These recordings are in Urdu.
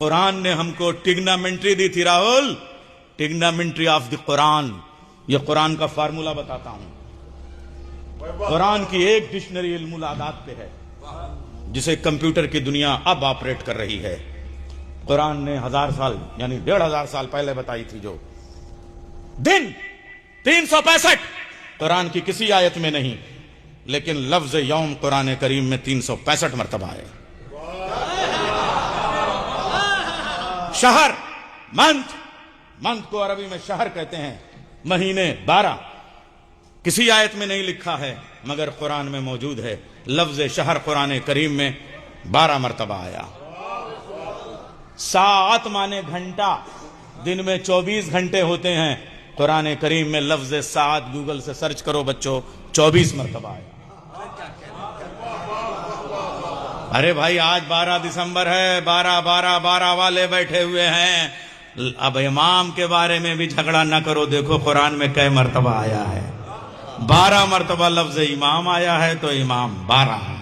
قرآن نے ہم کو ٹگنامنٹری دی تھی راہل، ٹگنامنٹری آف دی قرآن. یہ قرآن کا فارمولہ بتاتا ہوں. قرآن کی ایک ڈکشنری علم العادات پہ ہے جسے کمپیوٹر کی دنیا اب آپریٹ کر رہی ہے. قرآن نے 1000 سال یعنی 1500 سال پہلے بتائی تھی جو دن 365 قرآن کی کسی آیت میں نہیں، لیکن لفظ یوم قرآن کریم میں 365 مرتبہ ہے. شہر منتھ کو عربی میں شہر کہتے ہیں، مہینے 12 کسی آیت میں نہیں لکھا ہے مگر قرآن میں موجود ہے. لفظ شہر قرآن کریم میں 12 مرتبہ آیا. ساعت مانے گھنٹہ، دن میں 24 گھنٹے ہوتے ہیں. قرآن کریم میں لفظ ساعت گوگل سے سرچ کرو بچوں، 24 مرتبہ آیا. ارے بھائی آج 12 دسمبر ہے، 12 والے بیٹھے ہوئے ہیں. اب امام کے بارے میں بھی جھگڑا نہ کرو، دیکھو قرآن میں کئی مرتبہ آیا ہے. 12 مرتبہ لفظ امام آیا ہے تو امام 12 ہے.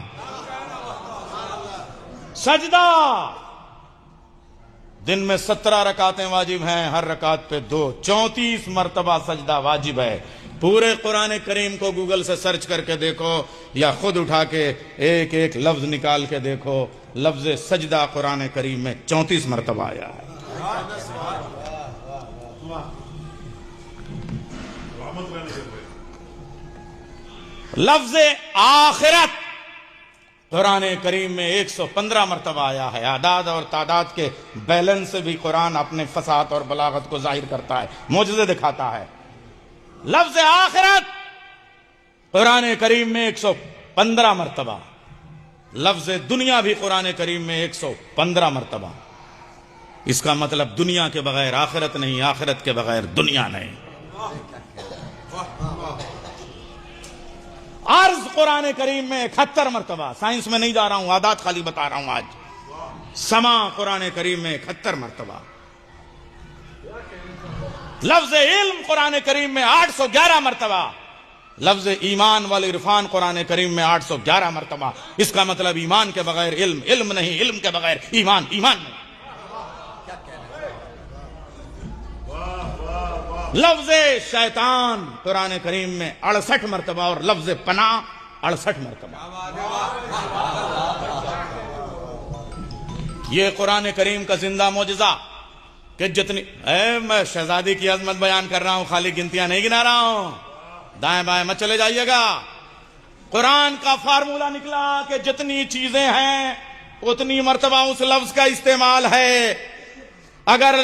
سجدہ، دن میں 17 رکعتیں واجب ہیں، ہر رکعت پہ 2، 34 مرتبہ سجدہ واجب ہے. پورے قرآن کریم کو گوگل سے سرچ کر کے دیکھو یا خود اٹھا کے ایک ایک لفظ نکال کے دیکھو، لفظ سجدہ قرآن کریم میں 34 مرتبہ آیا ہے. لفظ آخرت قرآن کریم میں 115 مرتبہ آیا ہے. اعداد اور تعداد کے بیلنس سے بھی قرآن اپنے فصاحت اور بلاغت کو ظاہر کرتا ہے، معجزے دکھاتا ہے. لفظ آخرت قرآن کریم میں 115 مرتبہ. لفظ دنیا بھی قرآن کریم میں 115 مرتبہ. اس کا مطلب دنیا کے بغیر آخرت نہیں، آخرت کے بغیر دنیا نہیں. عرض قرآن کریم میں 71 مرتبہ. سائنس میں نہیں جا رہا ہوں، عادات خالی بتا رہا ہوں آج. سما قرآن کریم میں 71 مرتبہ. لفظ علم قرآن کریم میں 811 مرتبہ. لفظ ایمان والعرفان قرآن کریم میں 811 مرتبہ. اس کا مطلب ایمان کے بغیر علم علم نہیں، علم کے بغیر ایمان ایمان نہیں. لفظ شیطان قرآن کریم میں 68 مرتبہ اور لفظ پناہ 68 مرتبہ. یہ قرآن کریم کا زندہ معجزہ کہ جتنی میں شہزادی کی عظمت بیان کر رہا ہوں، خالی گنتیاں نہیں گنا رہا ہوں. دائیں بائیں مت چلے جائیے گا. قرآن کا فارمولہ نکلا کہ جتنی چیزیں ہیں اتنی مرتبہ اس لفظ کا استعمال ہے. اگر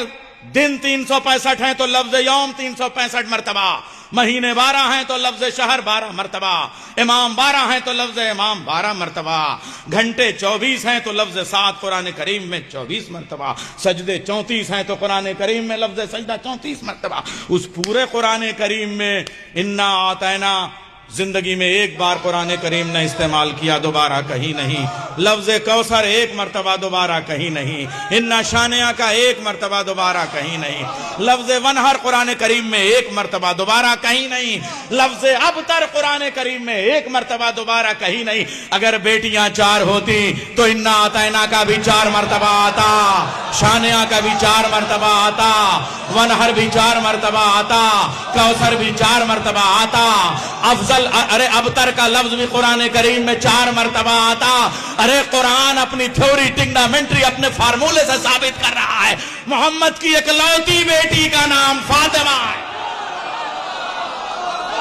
دن 365 ہیں تو لفظ یوم 365 مرتبہ، مہینے 12 ہیں تو لفظ شہر 12 مرتبہ، امام 12 ہیں تو لفظ امام 12 مرتبہ، گھنٹے 24 ہیں تو لفظ ساعت قرآن کریم میں 24 مرتبہ، سجدے 34 ہیں تو قرآن کریم میں لفظ سجدہ 34 مرتبہ. اس پورے قرآن کریم میں انا آتینا زندگی میں ایک بار قرآن کریم نے استعمال کیا، دوبارہ کہیں نہیں. لفظ کوثر ایک مرتبہ، دوبارہ کہیں نہیں. انا شانیہ کا ایک مرتبہ، دوبارہ کہیں نہیں. لفظ ونہر قرآن کریم میں ایک مرتبہ، دوبارہ کہیں نہیں. لفظ ابتر قرآن کریم میں ایک مرتبہ، دوبارہ کہیں نہیں. اگر بیٹیاں 4 ہوتی تو انا آتینا کا بھی 4 مرتبہ آتا، شانیہ کا بھی 4 مرتبہ آتا، ونہر بھی 4 مرتبہ آتا، کوثر بھی 4 مرتبہ آتا. ارے ابتر کا لفظ بھی قرآن کریم میں 4 مرتبہ آتا. ارے قرآن اپنی تھیوری ٹگنامنٹری اپنے فارمولے سے ثابت کر رہا ہے. محمد کی اکلوتی بیٹی